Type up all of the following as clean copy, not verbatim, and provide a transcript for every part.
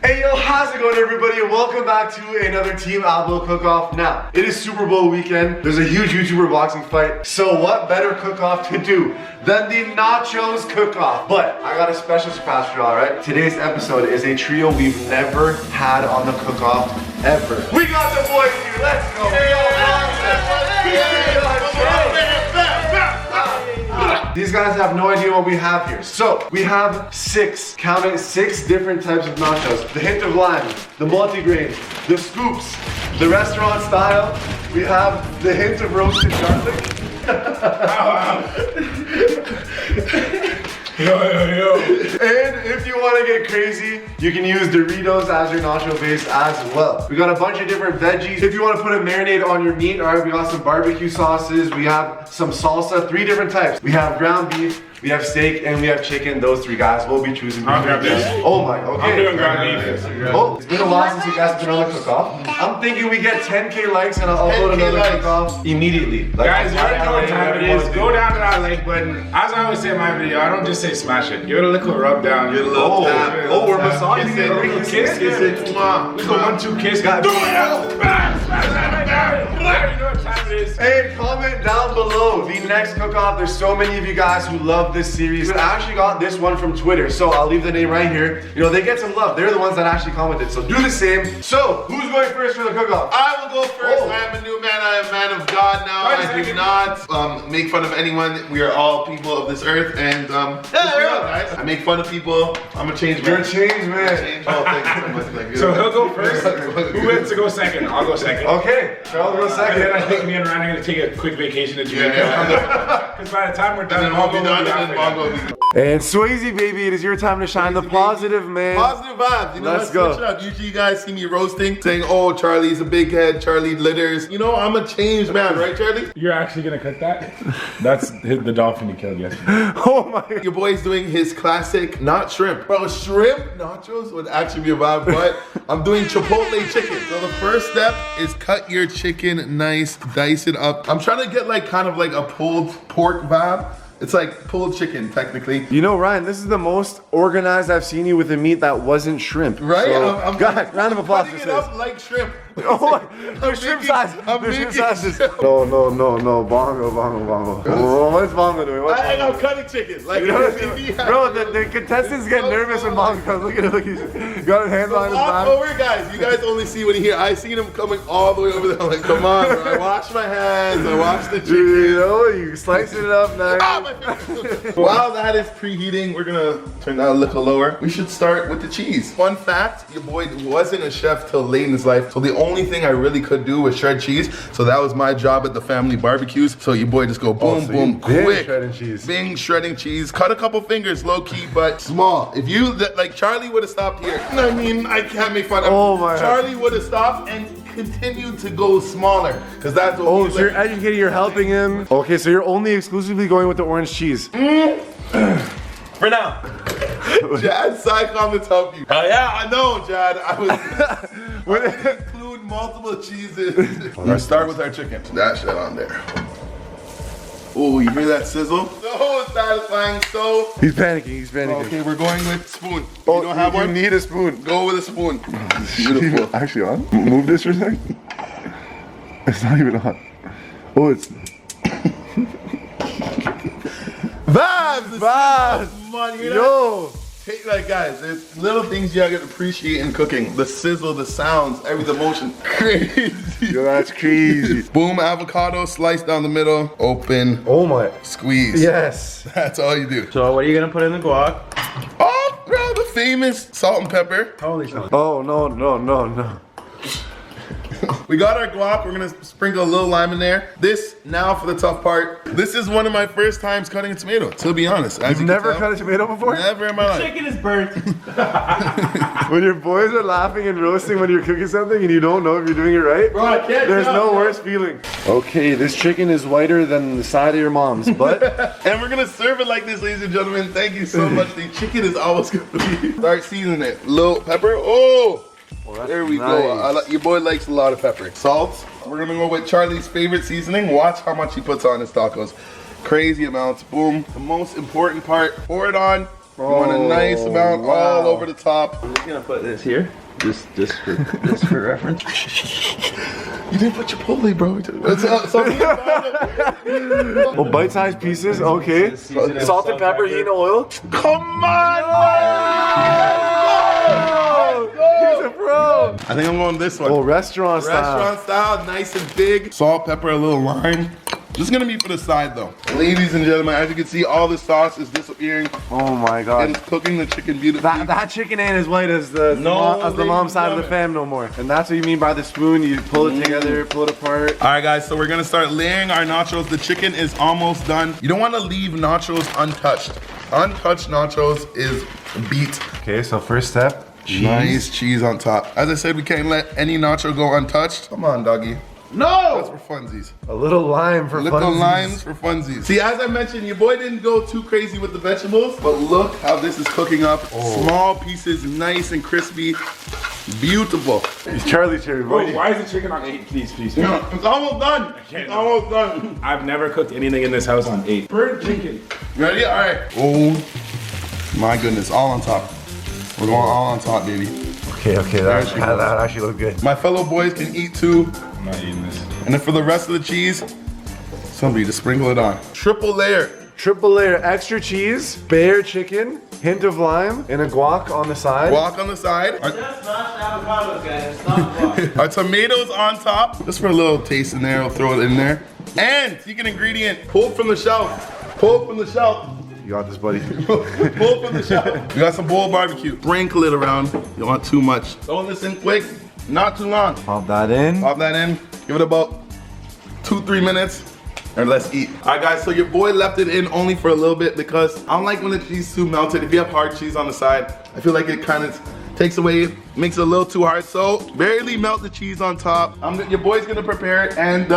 Hey yo, how's it going everybody, and welcome back to another Team ALBOE cook-off. Now, it is Super Bowl weekend. There's a huge YouTuber boxing fight. So what better cook-off to do than the Nachos cook-off? But I got a special surprise for y'all, right? Today's episode is a trio we've never had on the cook-off ever. We got the boys here, let's go. These guys have no idea what we have here. So, we have six different types of nachos. The hint of lime, the multigrain, the scoops, the restaurant style. We have the hint of roasted garlic. And if you want to get crazy, you can use Doritos as your nacho base as well. We got a bunch of different veggies. If you want to put a marinade on your meat, all right, we got some barbecue sauces. We have some salsa, 3 different types. We have ground beef, we have steak, and we have chicken. Those 3 guys will be choosing. I'll grab this. Oh my, okay. I'm doing ground beef. Oh, it's been a while since you guys have been on the cook-off. I'm thinking we get 10K likes and I'll upload another cook-off immediately. Like, guys, you already know what time it is. Go down to that like button. As I always say in my video, I don't just say smash it. Give it a little rub down. Give it a little tap. Oh, we're massaging it. Kiss it. Little 1-2 kiss. Do it. Hey, comment down below the next cook-off. There's so many of you guys who love this series. I actually got this one from Twitter, so I'll leave the name right here. You know, they get some love. They're the ones that actually commented, so do the same. So, who's going first for the cook-off? I will go first. I am a new man. I am a man of God now. I do not make fun of anyone. We are all people of this earth, and guys. I make fun of people. I'm a change man. You're a change man. So he'll go first. Who wants to go second? I'll go second. Okay, Charles go second. And then I think me and Ryan are going to take a quick vacation to Jamaica. Because by the time we're done, Bongo will be out. And Swaze, baby, it is your time to shine the positive, man. Positive vibes. You know, let's go. Switch it up. Usually you guys see me roasting, saying, oh, Charlie's a big head, Charlie litters. You know, I'm a changed man, right, Charlie? You're actually going to cook that? That's the dolphin you killed yesterday. Oh my. Your boy's doing his classic, not shrimp. Bro, shrimp nachos would actually be a vibe, but I'm doing Chipotle chicken. So the first step is cut your chicken nice, dice it up. I'm trying to get like kind of like a pulled pork vibe. It's like pulled chicken, technically. You know, Ryan, this is the most organized I've seen you with a meat that wasn't shrimp. Right? So, God, round of applause for this. this. Up like shrimp. Oh, the shrimp size. The shrimp sizes. No. Bongo. Oh, what's Bongo doing? I'm cutting chicken. Like, bro, the contestants get nervous when Bongo comes. Look at him. He's got his hands on his back. Over, guys. You guys only see what you hear. I seen him coming all the way over there. I'm like, come on, bro. I wash my hands. I wash the chicken. You know, you slicing it up now. While that is preheating, we're gonna turn that a little lower. We should start with the cheese. Fun fact, your boy wasn't a chef till late in his life, so the only thing I really could do was shred cheese. So that was my job at the family barbecues. So your boy just go boom, boom, quick. Shredding cheese. Bing, shredding cheese. Cut a couple fingers, low key, but small. If you, like Charlie would have stopped here. I mean, I can't make fun of him. Oh my. Charlie would have stopped and continue to go smaller, because that's what. Oh, so you're educating, you're helping him. Okay, so you're only exclusively going with the orange cheese. For now. Jad, side comments help you. Oh yeah, I know, Jad. I was include multiple cheeses. Let's start with our chicken. Dash that on there. Oh, you hear that sizzle? So satisfying, so. He's panicking. Okay, we're going with spoon. Oh, you don't have one? You need a spoon. Go with a spoon. Beautiful. Actually on? Move this for a second. It's not even on. Oh, it's. Vibes! Money, yo! Take like, guys, there's little things you gotta appreciate in cooking. The sizzle, the sounds, every emotion. Crazy. Yo, that's crazy. Boom, avocado, sliced down the middle, open. Oh my. Squeeze. Yes. That's all you do. So what are you gonna put in the guac? Oh, bro, the famous salt and pepper. Holy shit. Oh, no. We got our guac, we're gonna sprinkle a little lime in there. This, now for the tough part. This is one of my first times cutting a tomato, to be honest. You've never cut a tomato before? Never in my life. Chicken is burnt. When your boys are laughing and roasting when you're cooking something and you don't know if you're doing it right, Bro, I can't there's tell, no bro. worse feeling. Okay, this chicken is whiter than the side of your mom's, but... And we're gonna serve it like this, ladies and gentlemen. Thank you so much. The chicken is always gonna be. Start seasoning it. Little pepper. Oh! There we go. Your boy likes a lot of pepper. Salt. We're gonna go with Charlie's favorite seasoning. Watch how much he puts on his tacos. Crazy amounts. Boom. The most important part. Pour it on. You want a nice amount all over the top. I'm just gonna put this here, just for reference. You didn't put Chipotle, bro. Oh, bite-sized pieces, okay. Salt and pepper, heat and oil. Come on! He's a pro. I think I'm going this one. Oh, restaurant style. Restaurant style, nice and big. Salt, pepper, a little lime. This is gonna be for the side though. Ladies and gentlemen, as you can see, all the sauce is disappearing. Oh my God. And it's cooking the chicken beautifully. That chicken ain't as white as the mom's side of the fam no more. And that's what you mean by the spoon. You pull it together, pull it apart. All right, guys, so we're gonna start layering our nachos. The chicken is almost done. You don't wanna leave nachos untouched. Untouched nachos is beat. Okay, so first step, cheese. Nice cheese on top. As I said, we can't let any nacho go untouched. Come on, doggy. No! That's for funsies. A little lime for Little funsies. limes for funsies. See, as I mentioned, your boy didn't go too crazy with the vegetables, but look how this is cooking up. Small pieces, nice and crispy. Beautiful. It's Charlie Cherry, Bro, boy. why is the chicken on 8? Please. Yeah, it's almost done. It's almost done. I've never cooked anything in this house on 8. Burnt chicken. You ready? All right. Oh, my goodness. All on top. We're going all on top, baby. Okay, that actually looked good. My fellow boys can eat too. I'm not eating this. And then for the rest of the cheese, somebody just sprinkle it on. Triple layer. Triple layer, extra cheese, bare chicken, hint of lime, and a guac on the side. Guac on the side. Just mashed avocados, guys. It's not guac. Our tomatoes on top. Just for a little taste in there, we'll throw it in there. And secret ingredient, pulled from the shelf. Pulled from the shelf. You got this, buddy. Pulled from the shelf. We got some boiled barbecue. Sprinkle it around. You don't want too much. Throw this in quick, not too long. Pop that in. Pop that in. Give it about 2-3 minutes. And let's eat. All right, guys, so your boy left it in only for a little bit because I don't like when the cheese is too melted. If you have hard cheese on the side, I feel like it kind of takes away, makes it a little too hard. So barely melt the cheese on top. Your boy's gonna prepare it and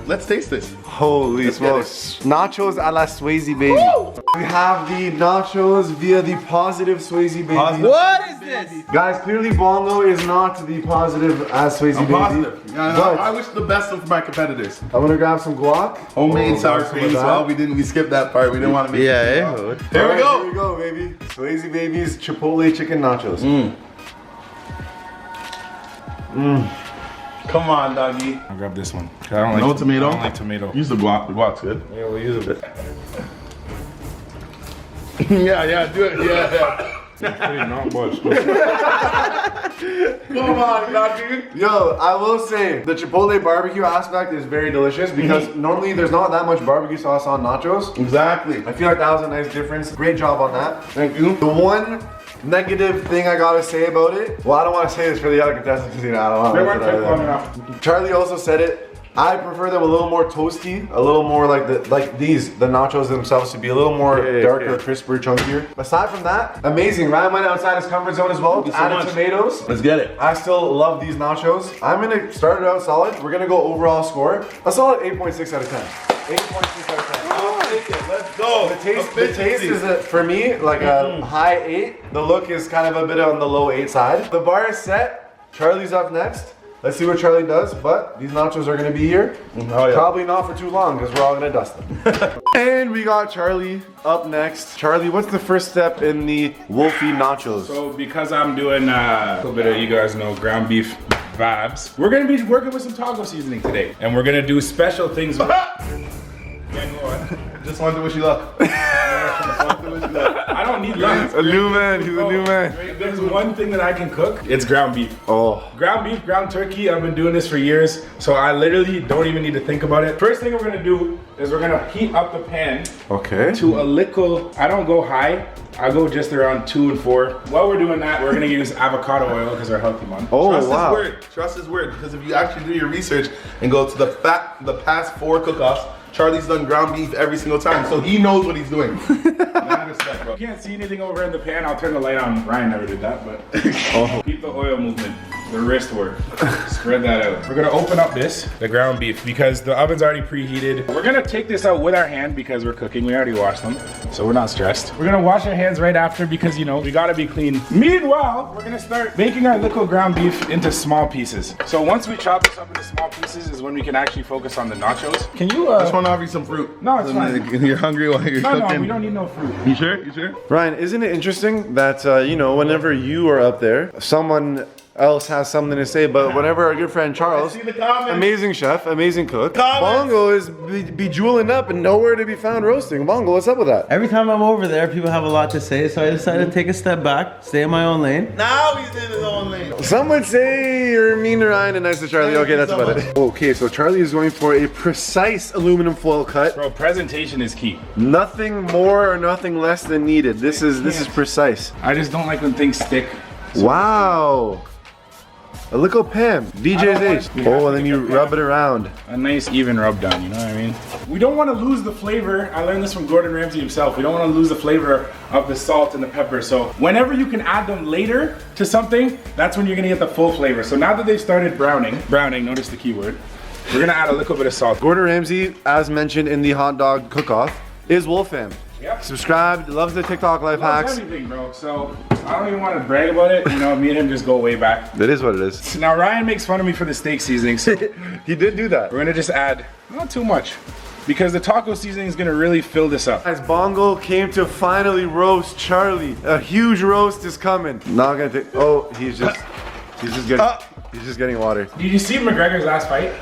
let's taste this. Holy smokes. Nachos a la Swaze, baby. Woo! We have the nachos via the positive Swaze, baby. What is this? Guys, clearly Bongo is not the positive as Swaze, I'm baby. positive. Yeah, But I wish the best of my competitors. I'm gonna grab some guac. Homemade sour some cream of as that. well. We skipped that part. We didn't want to make it. Yeah, Here we Alright, go. Here we go, baby. Swaze baby's Chipotle Chicken nachos. Come on, doggy. I'll grab this one. I don't like No tomato? I don't like tomato. Use the guac. The guac's good. Yeah, we'll use a bit. yeah, do it. Yeah. Pretty not much. Come on, dude. Yo, I will say the Chipotle barbecue aspect is very delicious because normally there's not that much barbecue sauce on nachos. Exactly. I feel like that was a nice difference. Great job on that. Thank you. The one negative thing I gotta say about it, well, I don't want to say this for the other contestants because I don't They want weren't to. long enough. Charlie also said it. I prefer them a little more toasty, a little more like the nachos themselves to be a little more darker, crisper, chunkier. Aside from that, amazing. Ryan went outside his comfort zone as well. Added tomatoes. Let's get it. I still love these nachos. I'm gonna start it out solid. We're gonna go overall score. A solid 8.6 out of 10. 8.6 out of 10. Let's go. The taste is for me like a high 8. The look is kind of a bit on the low 8 side. The bar is set. Charlie's up next. Let's see what Charlie does, but these nachos are gonna be here. Oh, yeah. Probably not for too long because we're all gonna dust them. And we got Charlie up next. Charlie, what's the first step in the Wolfie nachos? So because I'm doing a little bit of, you guys know, ground beef vibes, we're gonna be working with some taco seasoning today. And we're gonna do special things with Just wanted to wish you luck. I don't need luck. A new man, he's a new man. There's one thing that I can cook. It's ground beef. Oh. Ground beef, ground turkey. I've been doing this for years, so I literally don't even need to think about it. First thing we're gonna do is we're gonna heat up the pan Okay. to a little, I don't go high, I go just around 2 and 4. While we're doing that, we're gonna use avocado oil because they're healthy one. Oh, Trust wow. his word. Trust his word. Because if you actually do your research and go to the past 4 cook-offs, Charlie's done ground beef every single time, so he knows what he's doing. Mad respect, bro. You can't see anything over in the pan. I'll turn the light on. Ryan never did that, but keep the oil movement. the wrist work. Spread that out. We're gonna open up the ground beef, because the oven's already preheated. We're gonna take this out with our hand because we're cooking. We already washed them, so we're not stressed. We're gonna wash our hands right after because, you know, we gotta be clean. Meanwhile, we're gonna start making our little ground beef into small pieces. So once we chop this up into small pieces is when we can actually focus on the nachos. Can you, I just want to offer you some fruit. No, it's fine. You're hungry while you're cooking? No, we don't need no fruit. You sure? You sure? Ryan, isn't it interesting that, you know, whenever you are up there, someone else has something to say, but whenever our good friend Charles, see the comments. amazing chef, amazing cook, Comments. Bongo is bejeweling up and nowhere to be found roasting. Bongo, what's up with that? Every time I'm over there, people have a lot to say, so I decided to take a step back, stay in my own lane. Now he's in his own lane. Some would say you're mean to Ryan and nice to Charlie. Okay, that's about it. Okay, so Charlie is going for a precise aluminum foil cut. Bro, presentation is key. Nothing more or nothing less than needed. This is precise. I just don't like when things stick. Wow. A little Pam, DJ's age. Oh, and then you rub it around. A nice even rub down, you know what I mean? We don't want to lose the flavor. I learned this from Gordon Ramsay himself. We don't want to lose the flavor of the salt and the pepper. So whenever you can add them later to something, that's when you're gonna get the full flavor. So now that they've started browning, notice the key word, we're gonna add a little bit of salt. Gordon Ramsay, as mentioned in the hot dog cook-off, is Wolfam. Yep. Subscribed, loves the TikTok life Loves hacks. everything, bro. So I don't even want to brag about it. You know, me and him just go way back. That is what it is. Now Ryan makes fun of me for the steak seasoning, so He did do that. we're gonna just add not too much, because the taco seasoning is gonna really fill this up. As Bongo came to finally roast Charlie, a huge roast is coming. Not gonna take. Oh, he's just getting water. Did you see McGregor's last fight?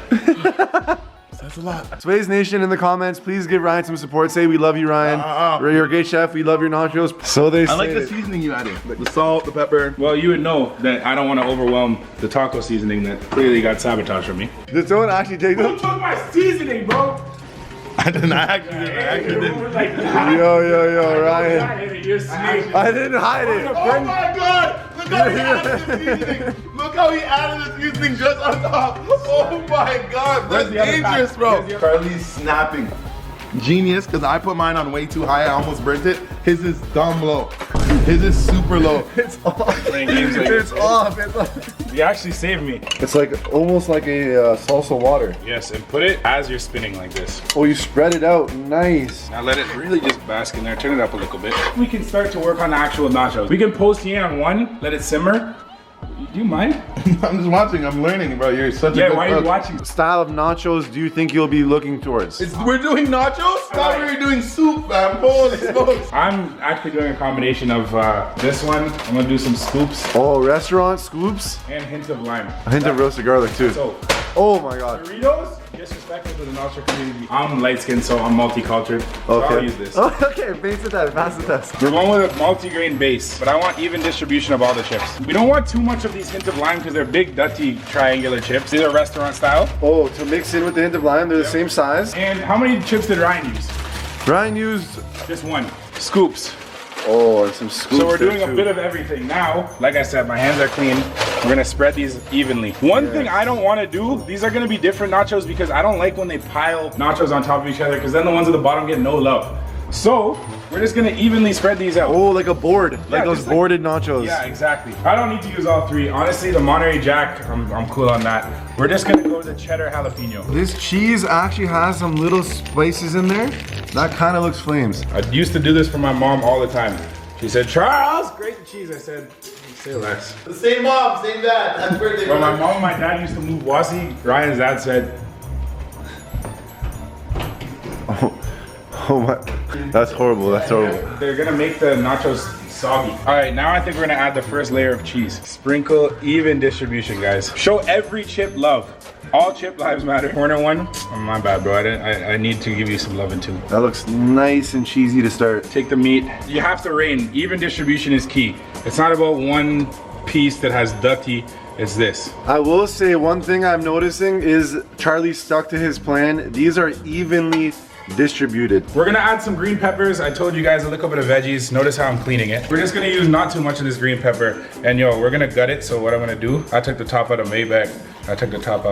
That's a lot. Swaze Nation in the comments, please give Ryan some support. Say we love you, Ryan. You're a great chef. We love your nachos. So they say. I like the seasoning you added. The salt, the pepper. Well, you would know that I don't want to overwhelm the taco seasoning that clearly got sabotaged from me. Did someone actually take Who them? took my seasoning, bro? I didn't. I actually didn't. Like, Yo, Ryan. You're snake. I didn't hide it. Oh my God! Look how he added the seasoning. Look how he added the seasoning just on top. Oh my God! That's Where's the other dangerous, pack? bro. Where's the- Charlie's snapping. Genius, because I put mine on way too high. I almost burnt it. His is down low. His is super low. It's off. Playing games like It's this. off. It's off. You actually saved me. It's like almost like a salsa water. Yes, and put it as you're spinning like this. Oh, you spread it out. Nice. Now let it really just bask in there. Turn it up a little bit. We can start to work on the actual nachos. We can post here on one, let it simmer. Do you mind? I'm just watching. I'm learning, bro. You're such a good Why are you cook. watching? Style of nachos do you think you'll be looking towards? We're doing nachos? Thought we were doing soup, man. Holy smokes. I'm actually doing a combination of this one. I'm gonna do some scoops Oh, restaurant scoops? and hint of lime. A hint of roasted garlic too. So, Oh my God. Doritos, disrespectful to the nacho community. I'm light skinned, so I'm multicultural. So Okay. I'll use this. Oh, okay, base the test, pass the test. We're going with a multi-grain base, but I want even distribution of all the chips. We don't want too much of these hint of lime because they're big, dutty, triangular chips. These are restaurant style. Oh, to mix in with the hint of lime, they're the same size. And how many chips did Ryan use? Ryan used, Just one. Scoops. oh, and some scoops. So we're there, doing a too. bit of everything. Now, like I said, my hands are clean. We're gonna spread these evenly. One thing I don't wanna do, these are gonna be different nachos because I don't like when they pile nachos on top of each other because then the ones at the bottom get no love. So, we're just gonna evenly spread these out. Oh, like a board, like those just like- boarded nachos. Yeah, exactly. I don't need to use all three. Honestly, the Monterey Jack, I'm cool on that. We're just gonna go with the cheddar jalapeno. This cheese actually has some little spices in there. That kind of looks flames. I used to do this for my mom all the time. She said, Charles, grate the cheese. I said, say less. The same mom, same dad. That's where they When my mom and my dad used to move Wasi, Ryan's dad said, Oh my, that's horrible, that's horrible. they're gonna make the nachos soggy. All right, now I think we're gonna add the first layer of cheese. Sprinkle even distribution, guys. Show every chip love. All chip lives matter. Corner one, oh, my bad, bro. I need to give you some loving too. That looks nice and cheesy to start. Take the meat. You have to reign. Even distribution is key. It's not about one piece that has dutty. It's this. I will say one thing I'm noticing is Charlie stuck to his plan. These are evenly distributed. We're gonna add some green peppers. I told you guys a little bit of veggies. Notice how I'm cleaning it. We're just gonna use not too much of this green pepper. And yo, we're gonna gut it. So what I'm gonna do, I took the top out of Maybach. I took the top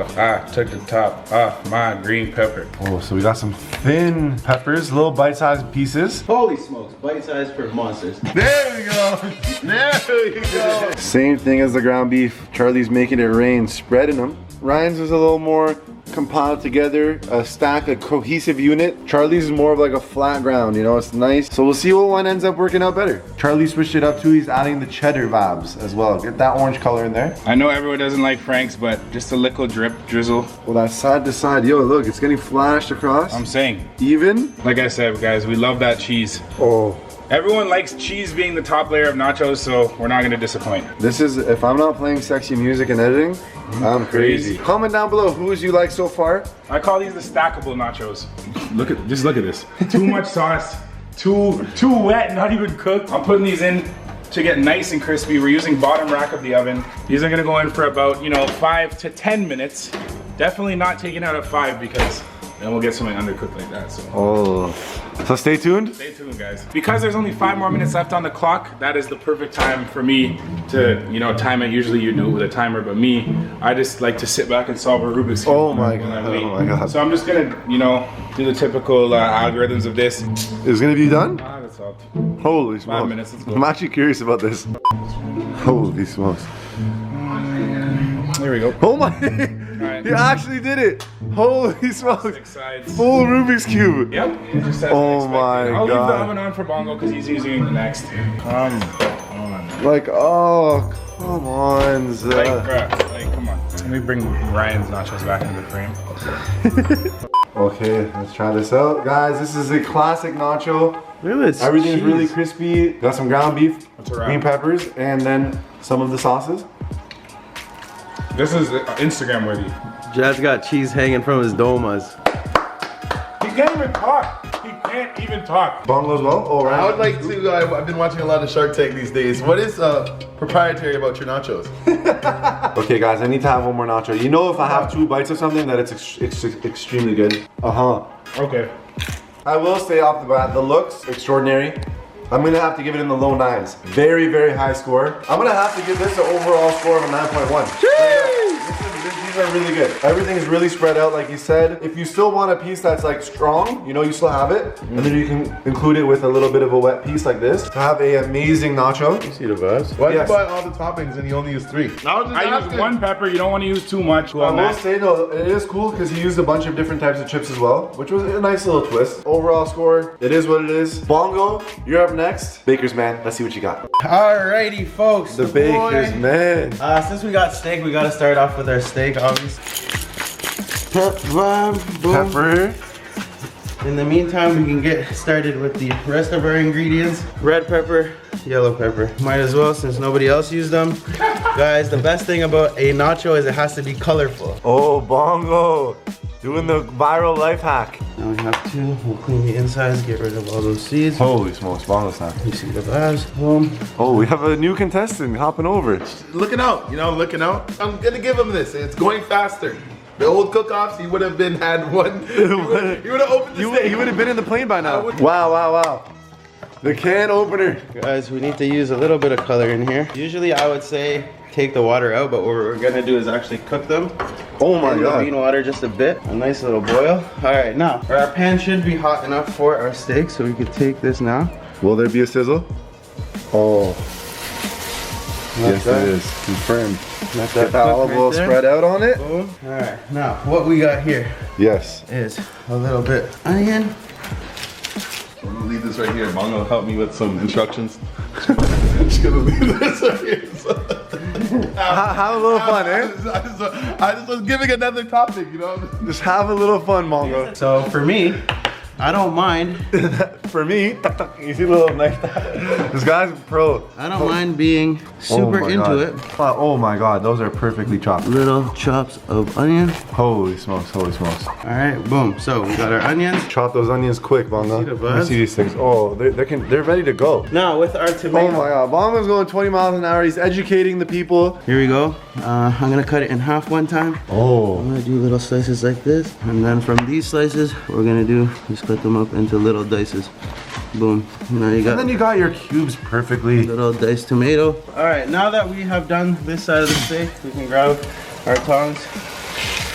off my green pepper. Oh, so we got some thin peppers, little bite-sized pieces. Holy smokes, bite size for monsters. There we go. There we go. Same thing as the ground beef. Charlie's making it rain, spreading them. Ryan's is a little more compiled together, a stack, a cohesive unit. Charlie's is more of like a flat ground, you know, it's nice. So we'll see what one ends up working out better. Charlie switched it up too. He's adding the cheddar vibes as well. Get that orange color in there. I know everyone doesn't like Frank's, but just a little drip drizzle. Well, that's side to side. Yo, look, it's getting flashed across. I'm saying. Even. Like I said, guys, we love that cheese. Oh. Everyone likes cheese being the top layer of nachos, so we're not gonna disappoint. This is, if I'm not playing sexy music and editing, I'm crazy. Comment down below who's you like so far. I call these the stackable nachos. Just look at this. Too much sauce, too wet, not even cooked. I'm putting these in to get nice and crispy. We're using bottom rack of the oven. These are gonna go in for about, 5 to 10 minutes. Definitely not taking out at 5 because then we'll get something undercooked like that. So stay tuned. Stay tuned, guys. Because there's only 5 more minutes left on the clock, that is the perfect time for me to, time it. Usually you do it with a timer, but me, I just like to sit back and solve a Rubik's Cube. Oh my God, oh my God. So I'm just gonna, do the typical algorithms of this. Is it gonna be done? That's solved. Holy smokes. 5 minutes, let's go. I'm actually curious about this. Holy smokes. There we go. Oh my, Alright. he actually did it. Holy smokes. 6 sides. Full Rubik's Cube. Yep. He just said Oh unexpected. my I'll leave the God. oven on for Bongo because he's using it next. Come on. Like, oh, come on. Like, bruh, come on. Let me bring Ryan's nachos back into the frame. Okay, let's try this out. Guys, this is a classic nacho. Look at this Everything's cheese. really crispy. Got some ground beef, What's a wrap? green peppers, and then some of the sauces. This is Instagram worthy. Jad's got cheese hanging from his domas. He can't even talk. He can't even talk. Bongo as well? Oh, right. I would like to, I've been watching a lot of Shark Tank these days. What is proprietary about your nachos? Okay, guys, I need to have one more nacho. You know, if I have 2 bites of something, that it's extremely good. Okay. I will say off the bat, the looks extraordinary. I'm gonna have to give it in the low 9s. Very, very high score. I'm gonna have to give this an overall score of a 9.1. These are really good. Everything is really spread out, like you said. If you still want a piece that's like strong, you still have it. And then you can include it with a little bit of a wet piece like this to have an amazing nacho. See the vibes? Why Yes. do you buy all the toppings and you only use 3? I use 1 pepper. You don't want to use too much. I will say though, it is cool because he used a bunch of different types of chips as well, which was a nice little twist. Overall score, it is what it is. Bongo, you're up next. Baker's man, let's see what you got. Alrighty, folks. The Baker's man. Since we got steak, we gotta start off with our steak, obviously. Pepper. In the meantime, we can get started with the rest of our ingredients. Red pepper, yellow pepper. Might as well, since nobody else used them. Guys, the best thing about a nacho is it has to be colorful. Oh, Bongo. Doing the viral life hack. Now we have to, we'll clean the insides, get rid of all those seeds. Holy smokes, Bongo time. You see the vibes, boom. Oh, we have a new contestant hopping over. Looking out, looking out. I'm gonna give him this. It's going faster. The old cook-offs, he would have had one. He would have opened the steak. You would have been in the plane by now. Wow. The can opener. Guys, we need to use a little bit of color in here. Usually I would say take the water out, but what we're gonna do is actually cook them. Oh my in God. the bean water just a bit, a nice little boil. All right, now our pan should be hot enough for our steak, so we could take this now. Will there be a sizzle? Oh. Yes, that. it is. Confirmed. Let Get that olive oil spread out on it. Boom. All right, now what we got here Yes. is a little bit onion. I'm gonna leave this right here. Bongo help me with some instructions. Just gonna leave this right here. Have a little fun, eh? I just was giving another topic, Just have a little fun, Mongo. So for me, I don't mind for me. You see a little like that? This guy's pro. I don't mind being super into it. Oh my god, those are perfectly chopped. Little chops of onion. Holy smokes, holy smokes. All right, boom. So we got our onions. Chop those onions quick, Bongo. See the Let me buzz? see these things. Oh, they're ready to go. Now with our tomato. Oh my god, Bongo's going 20 miles an hour. He's educating the people. Here we go. I'm gonna cut it in half one time. Oh. I'm gonna do little slices like this. And then from these slices, what we're gonna do is cut them up into little dices. Boom. Now you got. And then you got your cubes perfectly. Little diced tomato. All right, now that we have done this side of the steak, we can grab our tongs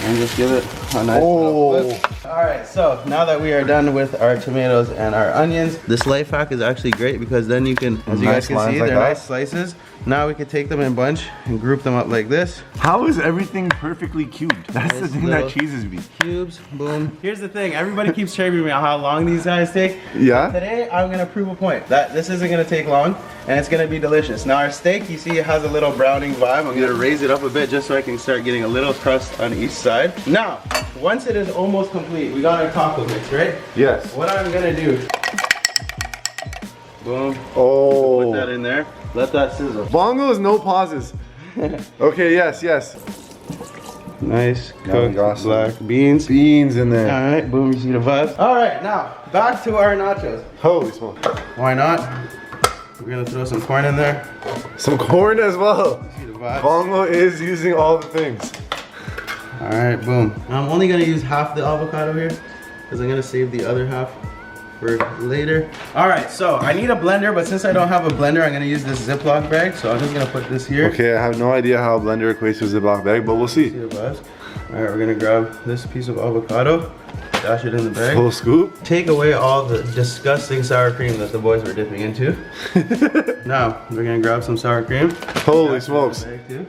and just give it a nice little flip. All right, so now that we are done with our tomatoes and our onions, this life hack is actually great because then you can, as you guys can see, they're nice slices. Now we can take them in bunch and group them up like this. How is everything perfectly cubed? That's the thing that cheeses me. Cubes, boom. Here's the thing, everybody keeps chirping me on how long these guys take. Yeah? Today, I'm gonna prove a point that this isn't gonna take long and it's gonna be delicious. Now our steak, you see it has a little browning vibe. I'm gonna raise it up a bit just so I can start getting a little crust on each side. Now, once it is almost complete, we got our taco mix, right? Yes. What I'm gonna do, boom, Oh. put that in there, let that sizzle. Bongo is no pauses. Okay, yes, yes. Nice Now we cooked got some black beans. Beans in there. All right, boom, you see the vibes. All right, now, back to our nachos. Holy smoke. Why not? We're gonna throw some corn in there. Some corn as well. See the vibes. Bongo is using all the things. All right, boom. I'm only gonna use half the avocado here because I'm gonna save the other half for later. All right, so I need a blender, but since I don't have a blender, I'm gonna use this Ziploc bag. So I'm just gonna put this here. Okay, I have no idea how a blender equates to a Ziploc bag, but we'll see. See the vibes? All right, we're gonna grab this piece of avocado, dash it in the bag. Full scoop. Take away all the disgusting sour cream that the boys were dipping into. Now, we're gonna grab some sour cream. Holy smokes. Bag too.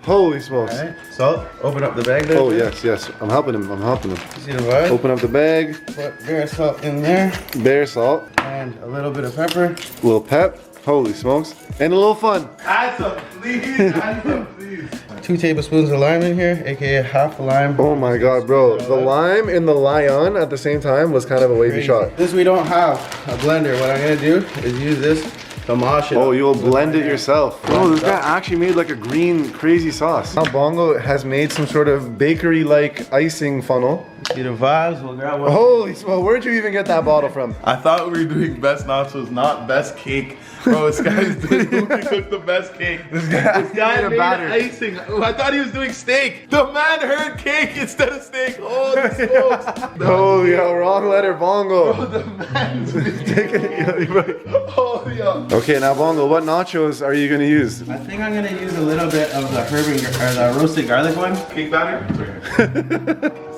Holy smokes. All right, salt, open up the bag there. Oh, yes, yes. I'm helping him. I'm helping him. You see the vibe? Open up the bag. Put bare salt in there. Bare salt. And a little bit of pepper. A little pep. Holy smokes. And a little fun. Add some, please. Add some, please. 2 tablespoons of lime in here, aka half a lime. Oh my god, bro. The lime and the lion at the same time was kind of a wavy shot. Since we don't have a blender, what I'm gonna do is use this to mash it. Oh, up you'll with blend my it hand. yourself. Oh, this guy actually made like a green crazy sauce. Now Bongo has made some sort of bakery-like icing funnel. See the vibes? We'll grab one. Holy smoke, where'd you even get that bottle from? I thought we were doing best nachos, not best cake. Bro, this guy's doing who can cook the best cake. This guy made a made batter. icing. I thought he was doing steak. The man heard cake instead of steak. Holy smokes. Holy hell, wrong letter, Bongo. The man's Take it. Holy hell. Okay, now Bongo, what nachos are you gonna use? I think I'm gonna use a little bit of the herb and the roasted garlic one. Cake batter?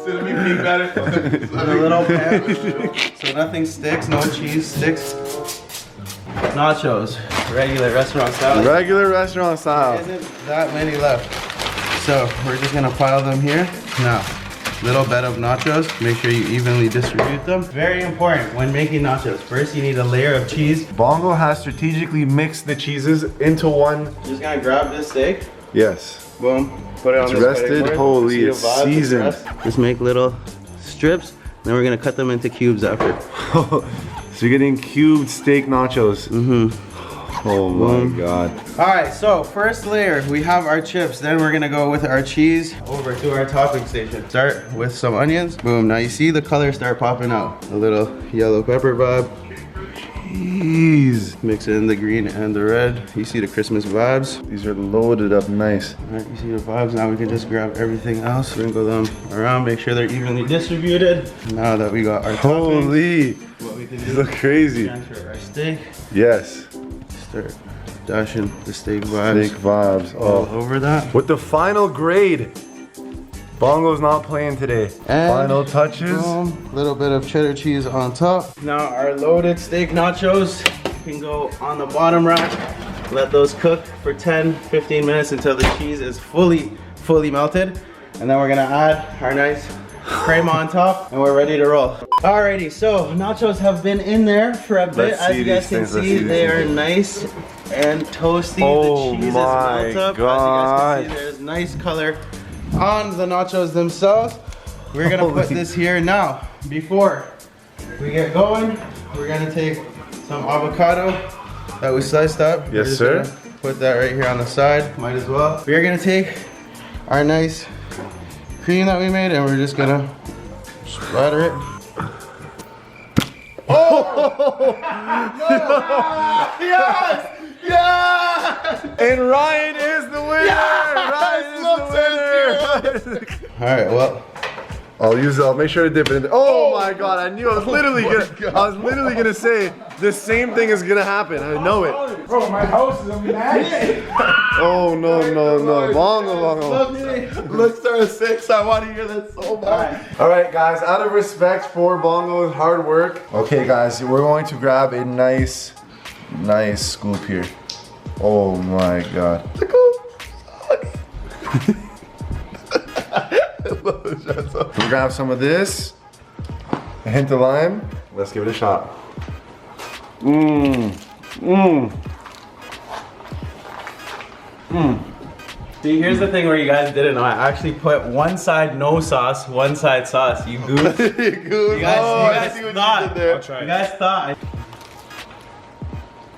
Cinnamon cake batter? In a little pan. So nothing sticks, no cheese sticks. Nachos, regular restaurant style. Regular restaurant style. There isn't that many left. So we're just gonna pile them here. Now, little bed of nachos. Make sure you evenly distribute them. Very important when making nachos. First, you need a layer of cheese. Bongo has strategically mixed the cheeses into one. Just gonna grab this steak. Yes. Boom. Put it on It's this cutting rested. board. Holy, See the it's vibe, seasoned. rest. Just make little strips. Then we're gonna cut them into cubes after. So you're getting cubed steak nachos. Mm-hmm. Oh my god. All right, so first layer, we have our chips. Then we're gonna go with our cheese over to our topping station. Start with some onions. Boom, now you see the color start popping out. A little yellow pepper vibe. Jeez. Mix in the green and the red. You see the Christmas vibes. These are loaded up nice. All right, you see the vibes. Now we can just grab everything else, sprinkle them around, make sure they're evenly distributed. Now that we got our topping, Holy. what we can These do look crazy. transfer our steak. Yes. Start dashing the steak vibes Steak vibes. all Oh. over that. With the final grade. Bongo's not playing today. And Final touches. boom, little bit of cheddar cheese on top. Now our loaded steak nachos can go on the bottom rack. Let those cook for 10-15 minutes until the cheese is fully melted. And then we're gonna add our nice crema on top and we're ready to roll. Alrighty, so nachos have been in there for a bit. Let's As see you guys these can things, let's see, see these they are things. nice and toasty. Oh The cheese is my melted up. God. As you guys can see, there's nice color on the nachos themselves. We're gonna put this here now. Before we get going, we're gonna take some avocado that we sliced up. Yes, sir. Put that right here on the side, might as well. We are gonna take our nice cream that we made and we're just gonna splatter it. Oh! Yes! Yes! And Ryan is the winner! Yes! Ryan is the winner! Alright, well. I'll make sure to dip it in. Oh my god, I knew I was literally gonna say the same thing is gonna happen. I know it. Bro, my house is gonna be nice. Oh no. Bongo. Let's start at 6. I want to hear that so bad. Alright guys, out of respect for Bongo's hard work. Okay guys, we're going to grab a nice scoop here. Oh my god. We'll grab some of this, a hint of lime. Let's give it a shot. See, here's the thing where you guys didn't know. I actually put one side no sauce, one side sauce. You goof. You guys see what thought. you did there. I'll try You it. guys thought.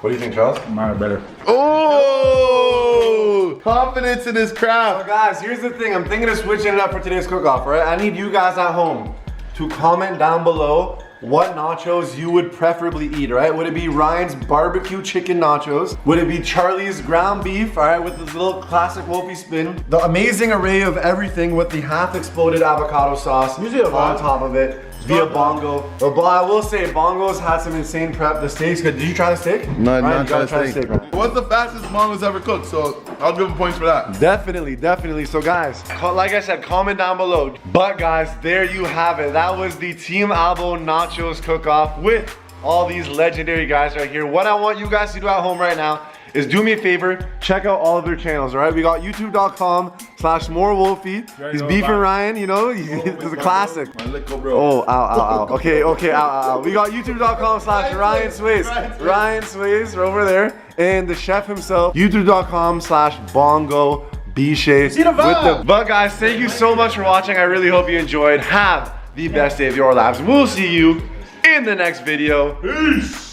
What do you think, Charles? Mine are better. Oh! Confidence in his So craft. guys, here's the thing. I'm thinking of switching it up for today's cook-off, right? I need you guys at home to comment down below what nachos you would preferably eat, right? Would it be Ryan's barbecue chicken nachos? Would it be Charlie's ground beef, all right, with this little classic Wolfie spin? The amazing array of everything with the half-exploded avocado sauce on top of it. Via Bongo. But I will say, Bongo's had some insane prep. The steaks, good. Did you try the steak? No, Ryan, not you gotta try the steak. Ryan. What's the fastest Bongo's ever cooked? So I'll give him points for that. Definitely. So guys, like I said, comment down below. But guys, there you have it. That was the Team ALBOE Nachos cook-off with all these legendary guys right here. What I want you guys to do at home right now is do me a favor, check out all of their channels, all right? We got youtube.com/morewolfie. He's beefing Ryan, you know, it's a classic. Oh, ow. Okay, ow. We got youtube.com/Ryan Swaze. Ryan Swaze, right over there. And the chef himself, youtube.com/Bongo Biche. But guys, thank you so much for watching. I really hope you enjoyed. Have the best day of your lives. We'll see you in the next video. Peace.